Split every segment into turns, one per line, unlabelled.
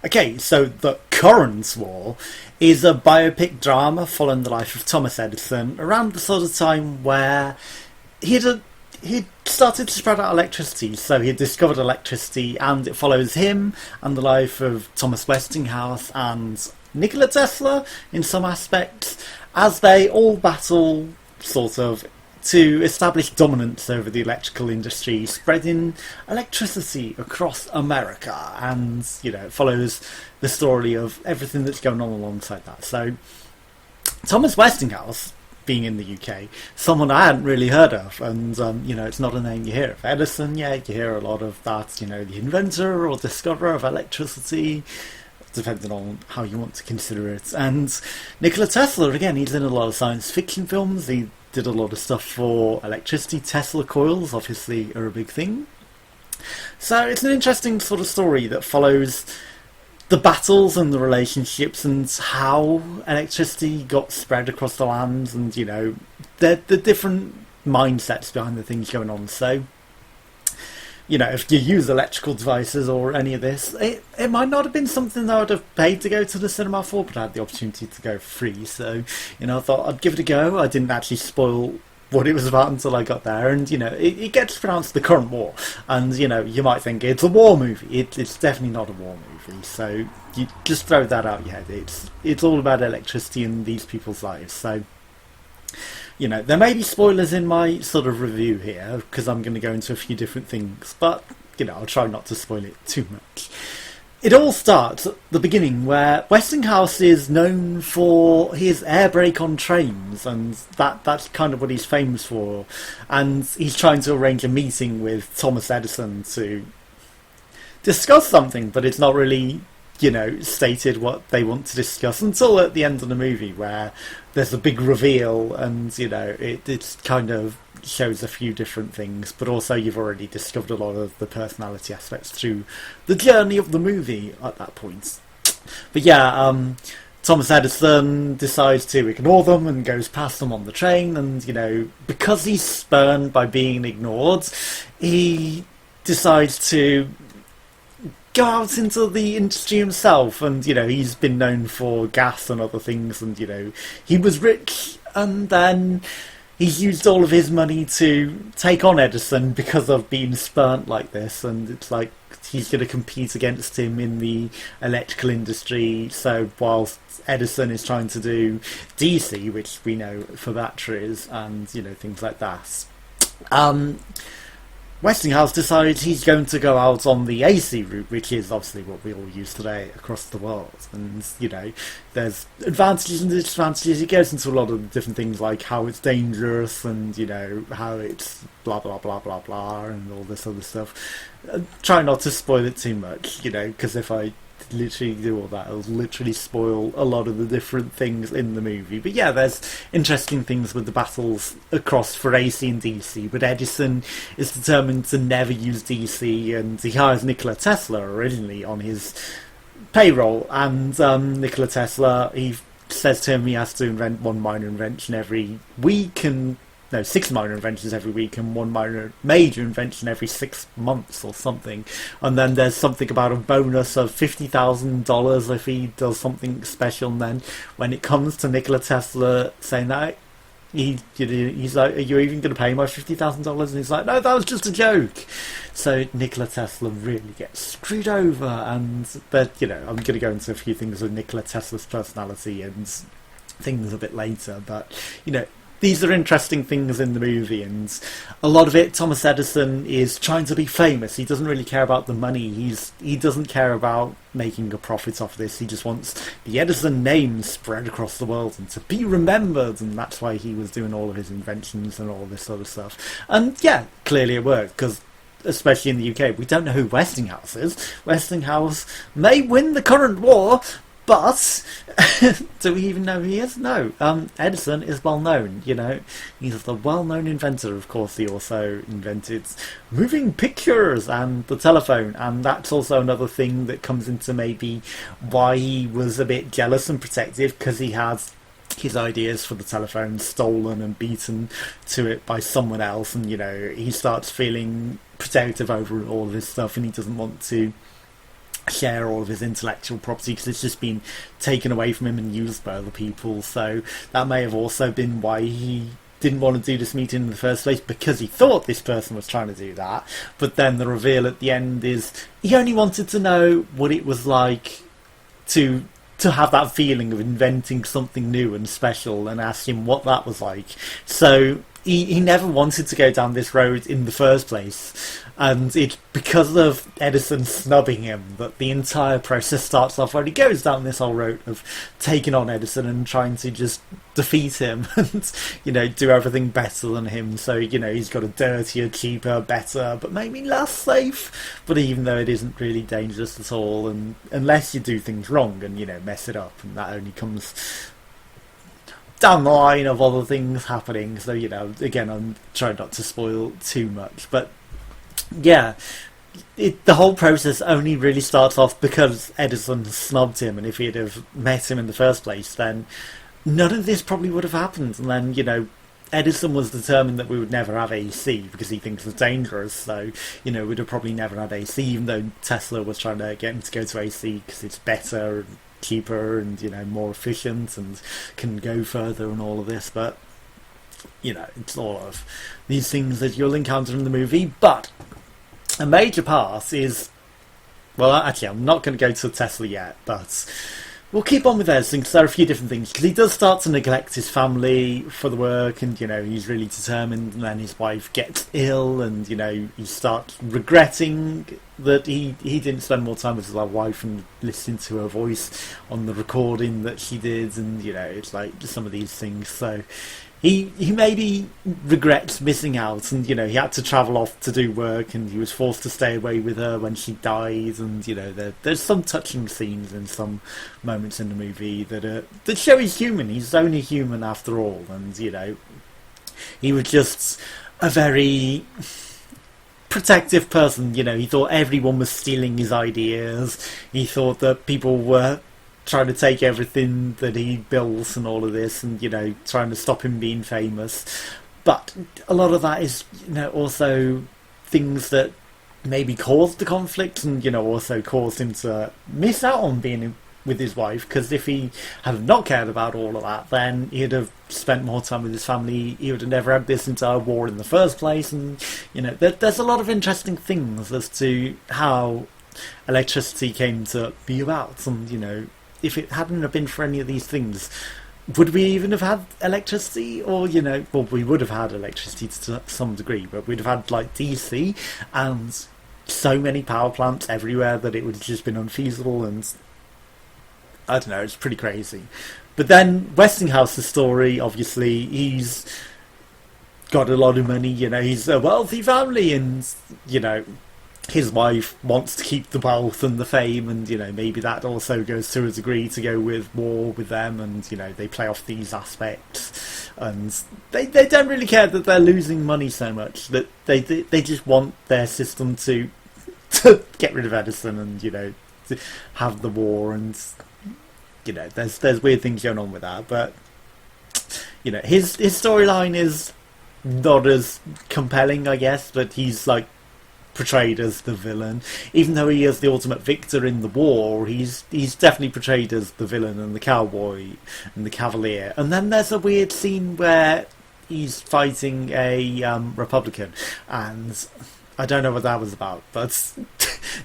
Okay, so The Current War is a biopic drama following the life of Thomas Edison around the sort of time where he'd started to spread out electricity. So he had discovered electricity, and it follows him and the life of Thomas Westinghouse and Nikola Tesla in some aspects as they all battle sort of to establish dominance over the electrical industry, spreading electricity across America. And, it follows the story of everything that's going on alongside that. So, Thomas Westinghouse, being in the UK, someone I hadn't really heard of, and, it's not a name you hear of. Edison, yeah, you hear a lot of that, the inventor or discoverer of electricity, depending on how you want to consider it. And Nikola Tesla, again, he's in a lot of science fiction films. He did a lot of stuff for electricity. Tesla coils, obviously, are a big thing. So it's an interesting sort of story that follows the battles and the relationships and how electricity got spread across the lands and, the different mindsets behind the things going on. So, if you use electrical devices or any of this, it might not have been something that I would have paid to go to the cinema for, but I had the opportunity to go free. So, I thought I'd give it a go. I didn't actually spoil what it was about until I got there. And, it gets pronounced The Current War. And, you might think it's a war movie. It's definitely not a war movie. So, you just throw that out your head. It's all about electricity in these people's lives. So, there may be spoilers in my sort of review here, because I'm going to go into a few different things, but, I'll try not to spoil it too much. It all starts at the beginning, where Westinghouse is known for his air brake on trains, and that's kind of what he's famous for. And he's trying to arrange a meeting with Thomas Edison to discuss something, but it's not really stated what they want to discuss until at the end of the movie, where there's a big reveal and, it kind of shows a few different things, but also you've already discovered a lot of the personality aspects through the journey of the movie at that point. But yeah, Thomas Edison decides to ignore them and goes past them on the train, and, because he's spurned by being ignored, he decides to go out into the industry himself, and he's been known for gas and other things, and he was rich, and then he's used all of his money to take on Edison because of being spurned like this, and it's like he's going to compete against him in the electrical industry. So whilst Edison is trying to do DC, which we know for batteries and things like that, Westinghouse decides he's going to go out on the AC route, which is obviously what we all use today across the world. And, there's advantages and disadvantages. It goes into a lot of different things, like how it's dangerous and, how it's blah, blah, blah, blah, blah, and all this other stuff. Try not to spoil it too much, because if I literally do all that, it'll literally spoil a lot of the different things in the movie. But yeah, there's interesting things with the battles across for AC and DC, but Edison is determined to never use DC, and he hires Nikola Tesla originally on his payroll, and Nikola Tesla, he says to him he has to invent one minor invention every week, and 6 minor inventions every week and one major invention every 6 months or something. And then there's something about a bonus of $50,000 if he does something special. And then when it comes to Nikola Tesla saying that, he's like, "Are you even going to pay my $50,000?" And he's like, "No, that was just a joke." So Nikola Tesla really gets screwed over. But I'm going to go into a few things with Nikola Tesla's personality and things a bit later. But these are interesting things in the movie, and a lot of it, Thomas Edison is trying to be famous. He doesn't really care about the money. He doesn't care about making a profit off this. He just wants the Edison name spread across the world and to be remembered, and that's why he was doing all of his inventions and all this other stuff. And yeah, clearly it worked, because especially in the UK, we don't know who Westinghouse is. Westinghouse may win the current war, but do we even know who he is? No. Edison is well known, He's the well-known inventor. Of course, he also invented moving pictures and the telephone, and that's also another thing that comes into maybe why he was a bit jealous and protective, because he had his ideas for the telephone stolen and beaten to it by someone else, and he starts feeling protective over all of his stuff, and he doesn't want to share all of his intellectual property because it's just been taken away from him and used by other people. So that may have also been why he didn't want to do this meeting in the first place, because he thought this person was trying to do that. But then the reveal at the end is he only wanted to know what it was like to have that feeling of inventing something new and special, and asked him what that was like. So he never wanted to go down this road in the first place. And it's because of Edison snubbing him that the entire process starts off where he goes down this whole road of taking on Edison and trying to just defeat him and, do everything better than him. So, he's got a dirtier, cheaper, better, but maybe less safe. But even though it isn't really dangerous at all, and unless you do things wrong and, mess it up, and that only comes down the line of other things happening. So, again, I'm trying not to spoil too much, but yeah, the whole process only really starts off because Edison snubbed him, and if he'd have met him in the first place, then none of this probably would have happened. And then, Edison was determined that we would never have AC because he thinks it's dangerous, so, we'd have probably never had AC, even though Tesla was trying to get him to go to AC because it's better and cheaper and, more efficient and can go further and all of this. But, it's all of these things that you'll encounter in the movie. But a major part is, well, actually, I'm not going to go to Tesla yet, but we'll keep on with Edison because there are a few different things. Because he does start to neglect his family for the work, and, he's really determined, and then his wife gets ill, and, he starts regretting that he didn't spend more time with his wife and listen to her voice on the recording that she did, and, it's like some of these things. So He maybe regrets missing out, and, he had to travel off to do work, and he was forced to stay away with her when she died, and, there's some touching scenes in some moments in the movie that show he's human. He's only human after all, and, he was just a very protective person. He thought everyone was stealing his ideas. He thought that people were trying to take everything that he built and all of this, and trying to stop him being famous. But a lot of that is also things that maybe caused the conflict, and also caused him to miss out on being with his wife, because if he had not cared about all of that, then he'd have spent more time with his family. He would have never had this entire war in the first place. And there's a lot of interesting things as to how electricity came to be about, and if it hadn't have been for any of these things, would we even have had electricity? Or, well, we would have had electricity to some degree, but we'd have had, like, DC and so many power plants everywhere that it would have just been unfeasible, and I don't know, it's pretty crazy. But then Westinghouse's story, obviously, he's got a lot of money, he's a wealthy family, and, his wife wants to keep the wealth and the fame, and maybe that also goes to a degree to go with war with them, and they play off these aspects, and they don't really care that they're losing money so much, that they just want their system to get rid of Edison, and to have the war, and there's weird things going on with that. But his storyline is not as compelling, I guess, but he's like portrayed as the villain, even though he is the ultimate victor in the war. He's definitely portrayed as the villain and the cowboy and the cavalier. And then there's a weird scene where he's fighting a Republican, and I don't know what that was about, but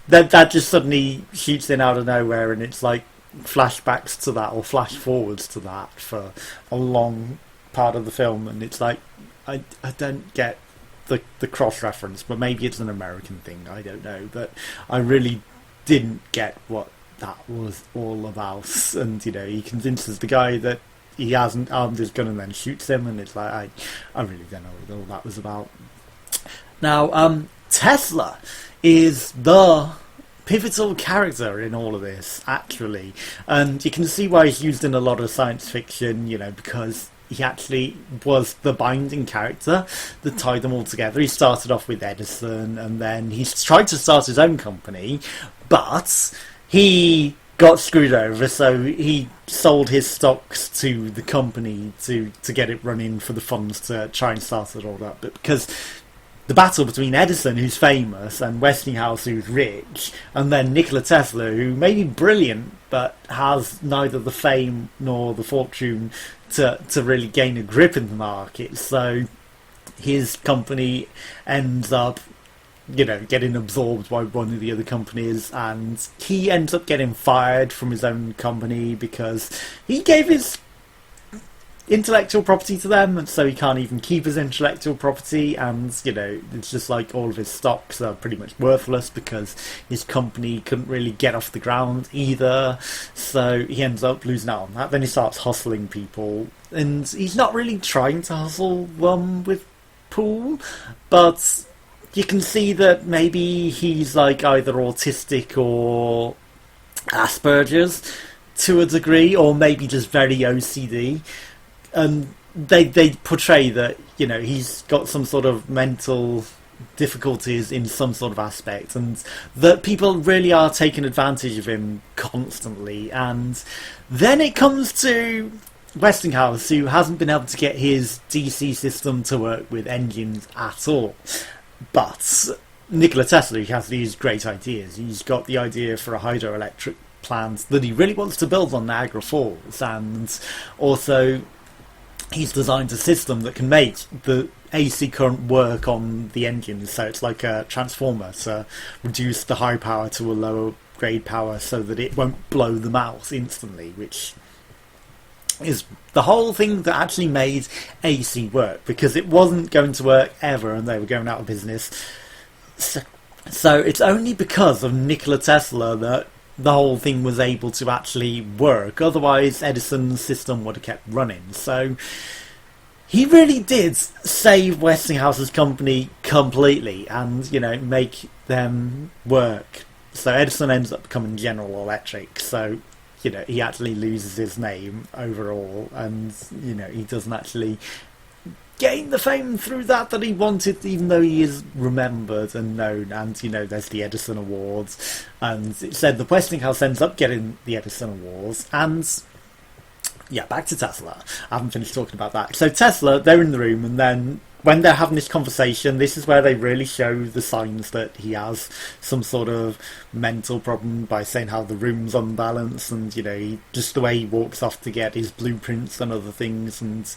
that just suddenly shoots in out of nowhere, and it's like flashbacks to that or flash forwards to that for a long part of the film, and it's like I don't get the cross reference, but maybe it's an American thing, I don't know, but I really didn't get what that was all about. And he convinces the guy that he hasn't armed his gun and then shoots him, and it's like I really don't know what all that was about. Now Tesla is the pivotal character in all of this, actually, and you can see why he's used in a lot of science fiction, because he actually was the binding character that tied them all together. He started off with Edison, and then he tried to start his own company, but he got screwed over, so he sold his stocks to the company to get it running for the funds to try and start it all up. But because the battle between Edison, who's famous, and Westinghouse, who's rich, and then Nikola Tesla, who may be brilliant but has neither the fame nor the fortune to really gain a grip in the market. So his company ends up, getting absorbed by one of the other companies, and he ends up getting fired from his own company because he gave his intellectual property to them, and so he can't even keep his intellectual property, and it's just like all of his stocks are pretty much worthless because his company couldn't really get off the ground either, so he ends up losing out on that. Then he starts hustling people, and he's not really trying to hustle with Paul, but you can see that maybe he's like either autistic or Asperger's to a degree, or maybe just very OCD. And they portray that he's got some sort of mental difficulties in some sort of aspect, and that people really are taking advantage of him constantly. And then it comes to Westinghouse, who hasn't been able to get his DC system to work with engines at all. But Nikola Tesla has these great ideas. He's got the idea for a hydroelectric plant that he really wants to build on Niagara Falls, and also he's designed a system that can make the AC current work on the engine, so it's like a transformer to reduce the high power to a lower grade power so that it won't blow them out instantly, which is the whole thing that actually made AC work, because it wasn't going to work ever and they were going out of business. So it's only because of Nikola Tesla that the whole thing was able to actually work. Otherwise, Edison's system would have kept running. So he really did save Westinghouse's company completely and, make them work. So Edison ends up becoming General Electric. So, he actually loses his name overall, and, he doesn't actually gain the fame through that he wanted, even though he is remembered and known. And there's the Edison Awards, and it said the Westinghouse ends up getting the Edison Awards. And back to Tesla. I haven't finished talking about that. So Tesla, they're in the room, and then when they're having this conversation, this is where they really show the signs that he has some sort of mental problem by saying how the room's unbalanced, and just the way he walks off to get his blueprints and other things, and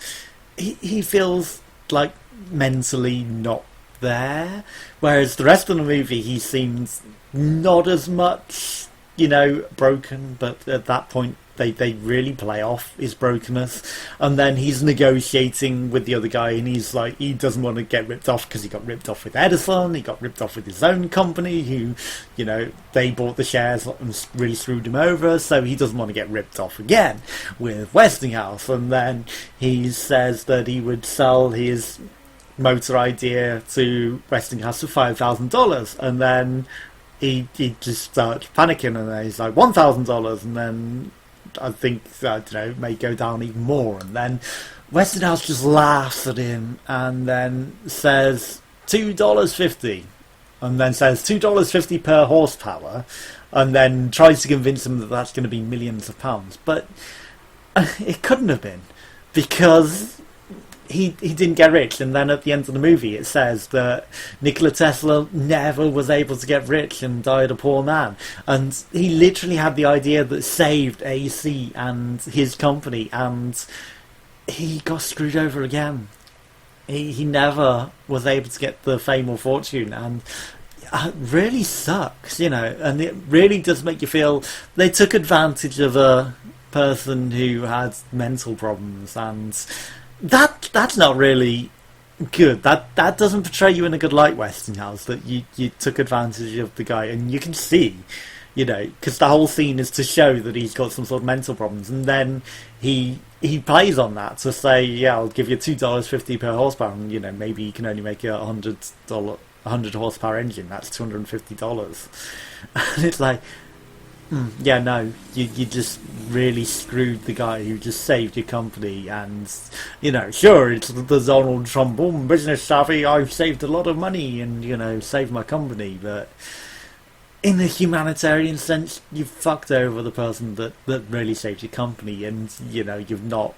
he feels like mentally not there, whereas the rest of the movie he seems not as much broken, but at that point they really play off his brokenness. And then he's negotiating with the other guy, and he's like, he doesn't want to get ripped off because he got ripped off with Edison, he got ripped off with his own company, who they bought the shares and really screwed him over, so he doesn't want to get ripped off again with Westinghouse. And then he says that he would sell his motor idea to Westinghouse for $5,000, and then he just starts panicking, and then he's like $1,000, and then I think may go down even more, and then Westinghouse just laughs at him and then says $2.50, and then says $2.50 per horsepower, and then tries to convince him that that's going to be millions of pounds. But it couldn't have been, because he didn't get rich. And then at the end of the movie it says that Nikola Tesla never was able to get rich and died a poor man, and he literally had the idea that saved AC and his company, and he got screwed over again. He never was able to get the fame or fortune, and it really sucks, and it really does make you feel they took advantage of a person who had mental problems, and that's not really good. That doesn't portray you in a good light, Westinghouse, that you took advantage of the guy. And you can see, because the whole scene is to show that he's got some sort of mental problems, and then he plays on that to say, I'll give you $2.50 per horsepower, and maybe you can only make a $100 horsepower engine, that's $250. And it's like, no, you just really screwed the guy who just saved your company. And sure, it's the Donald Trump business savvy, I've saved a lot of money and saved my company, but in a humanitarian sense, you've fucked over the person that really saved your company, and you've not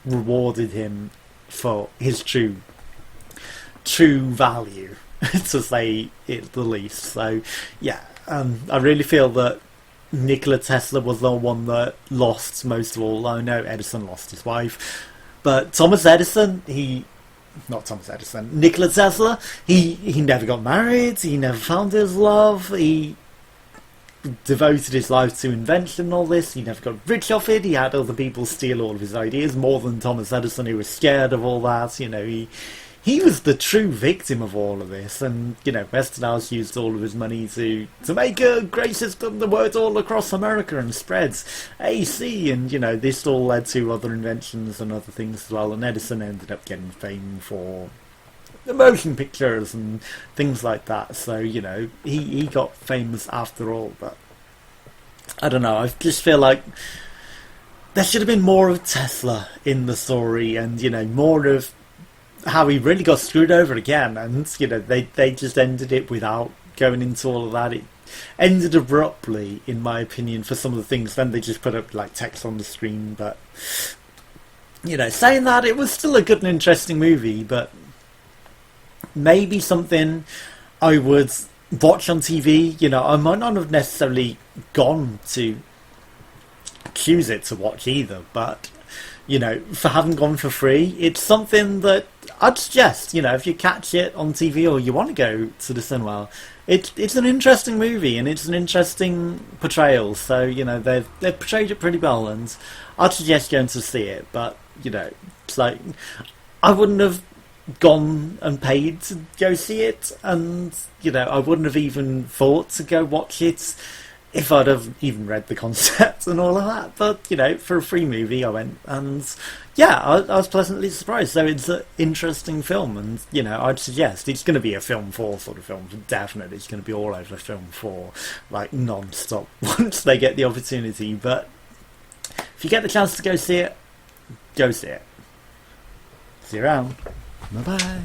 rewarded him for his true value. to say it the least. So, yeah, I really feel that Nikola Tesla was the one that lost most of all. I know Edison lost his wife, but Thomas Edison, not Thomas Edison, Nikola Tesla, he never got married, he never found his love, he devoted his life to invention and all this, he never got rich off it, he had other people steal all of his ideas, more than Thomas Edison, who was scared of all that, he was the true victim of all of this, and, Westinghouse used all of his money to make a great system that worked all across America and spreads AC, and, this all led to other inventions and other things as well, and Edison ended up getting fame for the motion pictures and things like that, so, he got famous after all, but I don't know, I just feel like there should have been more of Tesla in the story, and, more of how he really got screwed over again, and they just ended it without going into all of that. It ended abruptly, in my opinion, for some of the things. Then they just put up like text on the screen, but saying that, it was still a good and interesting movie, but maybe something I would watch on TV. I might not have necessarily gone to choose it to watch either, but for having gone for free, it's something that I'd suggest, if you catch it on TV or you want to go to the cinema, it's an interesting movie and it's an interesting portrayal. So, they've portrayed it pretty well, and I'd suggest going to see it. But, it's like, I wouldn't have gone and paid to go see it, and, I wouldn't have even thought to go watch it if I'd have even read the concept and all of that. But, for a free movie I went, and yeah, I was pleasantly surprised. So it's an interesting film, and, I'd suggest it's going to be a film 4 sort of film. Definitely it's going to be all over film 4, like, non-stop once they get the opportunity. But if you get the chance to go see it, go see it. See you around. Bye-bye.